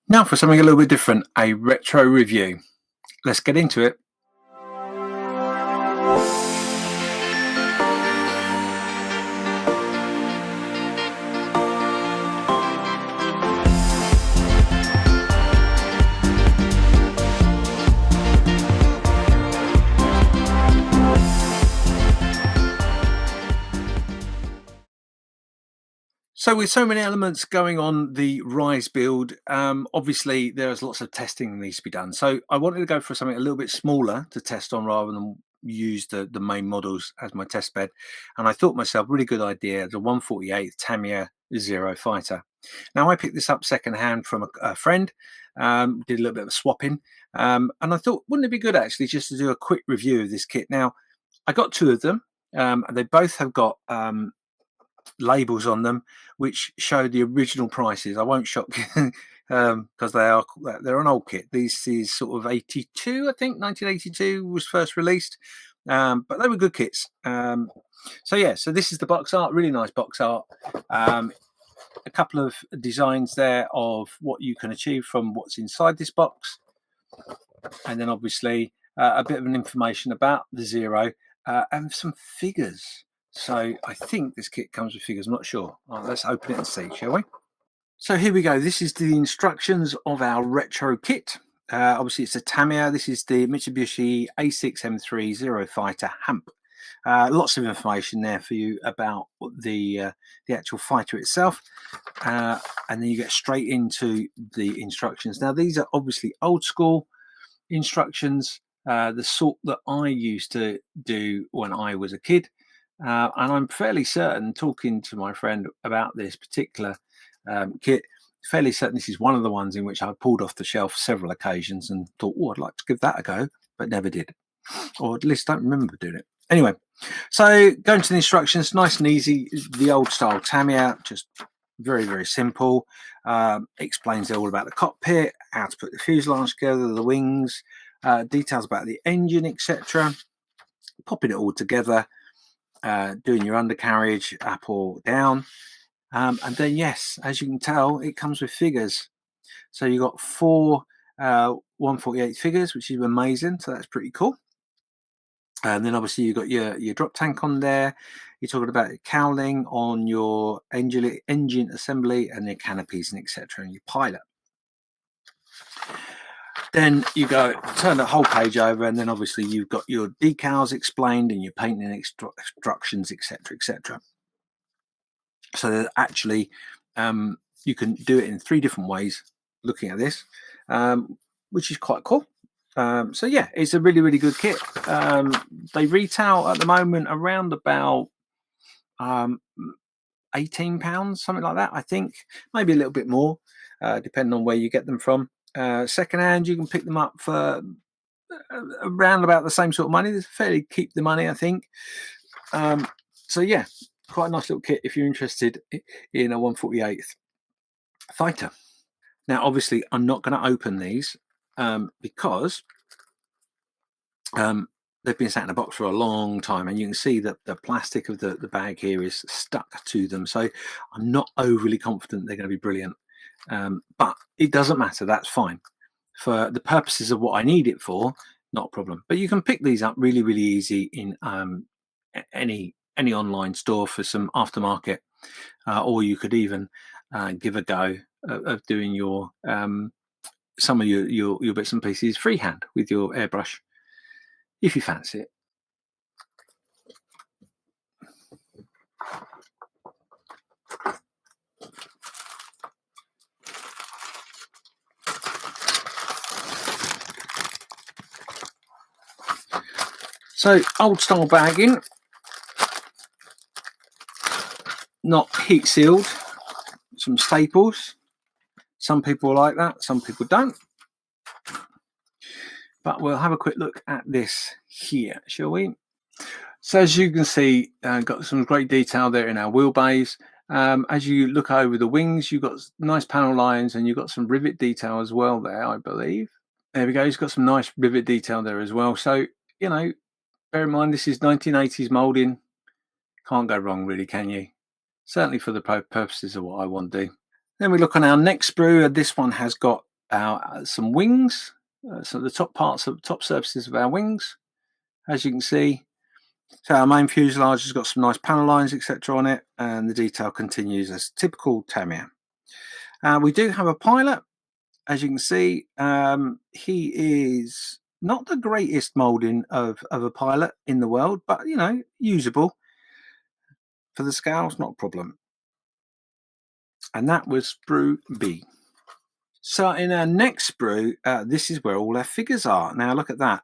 Now for something a little bit different, a retro review. Let's get into it. So with so many elements going on the Rise build, obviously there's lots of testing that needs to be done. So I wanted to go for something a little bit smaller to test on rather than use the main models as my test bed. And I thought myself, really good idea, the 148th Tamiya Zero Fighter. Now I picked this up secondhand from a friend, did a little bit of swapping, and I thought, wouldn't it be good actually just to do a quick review of this kit? Now I got two of them. And they both have got labels on them which show the original prices. I won't shock you because they're an old kit. This is sort of 82, I think 1982 was first released, but they were good kits. So yeah, so this is the box art, really nice box art. A couple of designs there of what you can achieve from what's inside this box, and then obviously a bit of an information about the Zero and some figures. So I think this kit comes with figures. I'm not sure. Let's open it and see, shall we? So here we go. This is the instructions of our retro kit. Obviously, it's a Tamiya. This is the Mitsubishi A6M3 Zero Fighter Hamp. Lots of information there for you about the actual fighter itself, and then you get straight into the instructions. Now, these are obviously old school instructions, the sort that I used to do when I was a kid. And I'm fairly certain, talking to my friend about this particular kit, fairly certain this is one of the ones in which I pulled off the shelf several occasions and thought, oh, I'd like to give that a go, but never did. Or at least don't remember doing it. Anyway, so going to the instructions, nice and easy. The old style Tamiya, just very, very simple. Explains all about the cockpit, how to put the fuselage together, the wings, details about the engine, etc. Popping it all together. Doing your undercarriage up or down, and then yes, as you can tell, it comes with figures. So you've got four 148 figures, which is amazing, so that's pretty cool. And then obviously you've got your drop tank on there. You're talking about cowling on your engine assembly and their canopies and etc. and your pilot. Then you go turn the whole page over, and then obviously you've got your decals explained and your painting instructions, etc. So that actually you can do it in three different ways looking at this, which is quite cool. So yeah, it's a really, really good kit. They retail at the moment around about £18, something like that, I think. Maybe a little bit more, depending on where you get them from. Secondhand, you can pick them up for around about the same sort of money. They fairly keep the money, I think. So yeah, quite a nice little kit if you're interested in a 148th fighter. Now, obviously, I'm not going to open these because they've been sat in a box for a long time, and you can see that the plastic of the bag here is stuck to them. So I'm not overly confident they're going to be brilliant, but it doesn't matter. That's fine. For the purposes of what I need it for, not a problem. But you can pick these up really, really easy in any online store for some aftermarket, or you could even give a go of doing your some of your bits and pieces freehand with your airbrush if you fancy it. So old style bagging, not heat sealed, some staples. Some people like that, some people don't. But we'll have a quick look at this here, shall we? So as you can see, got some great detail there in our wheelbase. As you look over the wings, you've got nice panel lines, and you've got some rivet detail as well there, I believe. There we go. It's got some nice rivet detail there as well. So, you know, bear in mind, this is 1980s moulding. Can't go wrong, really, can you? Certainly for the purposes of what I want to do. Then we look on our neck sprue. This one has got our some wings, so the top parts of top surfaces of our wings, as you can see. So our main fuselage has got some nice panel lines, etc. on it, and the detail continues as typical Tamiya. We do have a pilot, as you can see. He is not the greatest moulding of a pilot in the world, but you know, usable for the scales, not a problem. And that was sprue B. So in our next sprue, this is where all our figures are. Now look at that.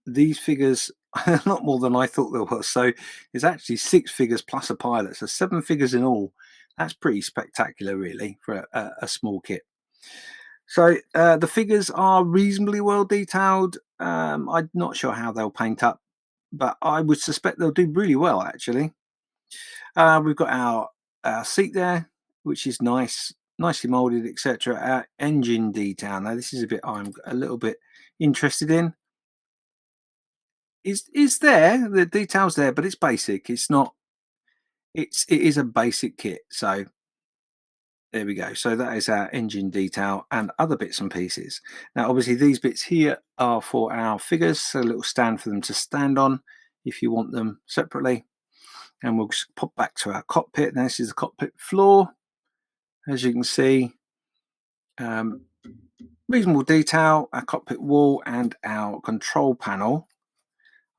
These figures are a lot more than I thought there was. So it's actually 6 figures plus a pilot. So 7 figures in all. That's pretty spectacular, really, for a small kit. So the figures are reasonably well detailed. I'm not sure how they'll paint up, but I would suspect they'll do really well, actually. We've got our seat there, which is nice, nicely molded, etc. Our engine detail. Now, this is a bit I'm a little bit interested in. Is there the details there, but it's basic. It's not. It is a basic kit. So there we go. So that is our engine detail and other bits and pieces. Now, obviously, these bits here are for our figures, so a little stand for them to stand on if you want them separately. And we'll just pop back to our cockpit. Now, this is the cockpit floor, as you can see. Reasonable detail, our cockpit wall and our control panel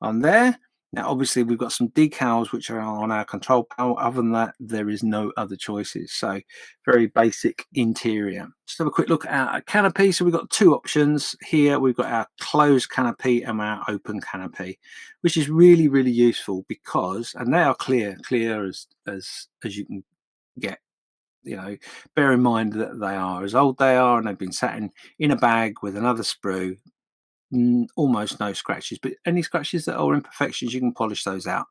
on there. Now, obviously, we've got some decals which are on our control panel. Other than that, there is no other choices. So, very basic interior. Just have a quick look at our canopy. So, we've got 2 options here. We've got our closed canopy and our open canopy, which is really, really useful because, and they are clear as you can get. You know, bear in mind that they are as old they are, and they've been sat in a bag with another sprue. Almost no scratches, but any scratches that are imperfections, you can polish those out.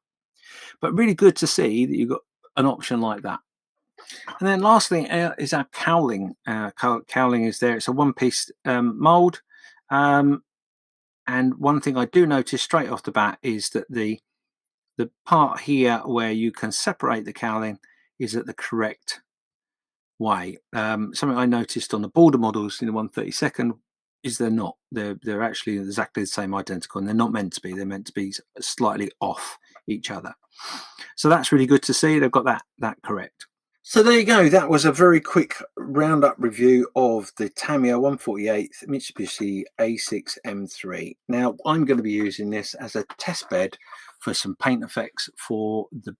But really good to see that you've got an option like that. And then lastly is our cowling. Cowling is there. It's a one-piece mold. And one thing I do notice straight off the bat is that the part here where you can separate the cowling is at the correct way. Something I noticed on the border models in the 132nd is they're not. They're actually exactly the same, identical, and they're not meant to be. They're meant to be slightly off each other. So that's really good to see. They've got that correct. So there you go. That was a very quick roundup review of the Tamiya 148 Mitsubishi A6M3. Now I'm going to be using this as a test bed for some paint effects for the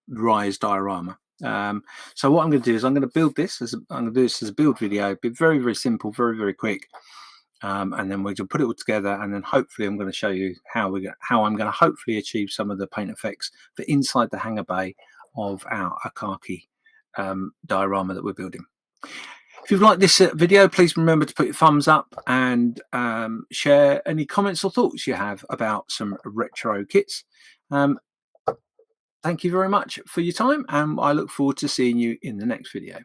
Rise diorama. So what I'm going to do is I'm going to build this as a build video. Be very, very simple, very, very quick. And then we're going to put it all together, and then hopefully I'm going to show you how I'm going to hopefully achieve some of the paint effects for inside the hangar bay of our Akaki diorama that we're building. If you've liked this video, please remember to put your thumbs up and share any comments or thoughts you have about some retro kits. Thank you very much for your time, and I look forward to seeing you in the next video.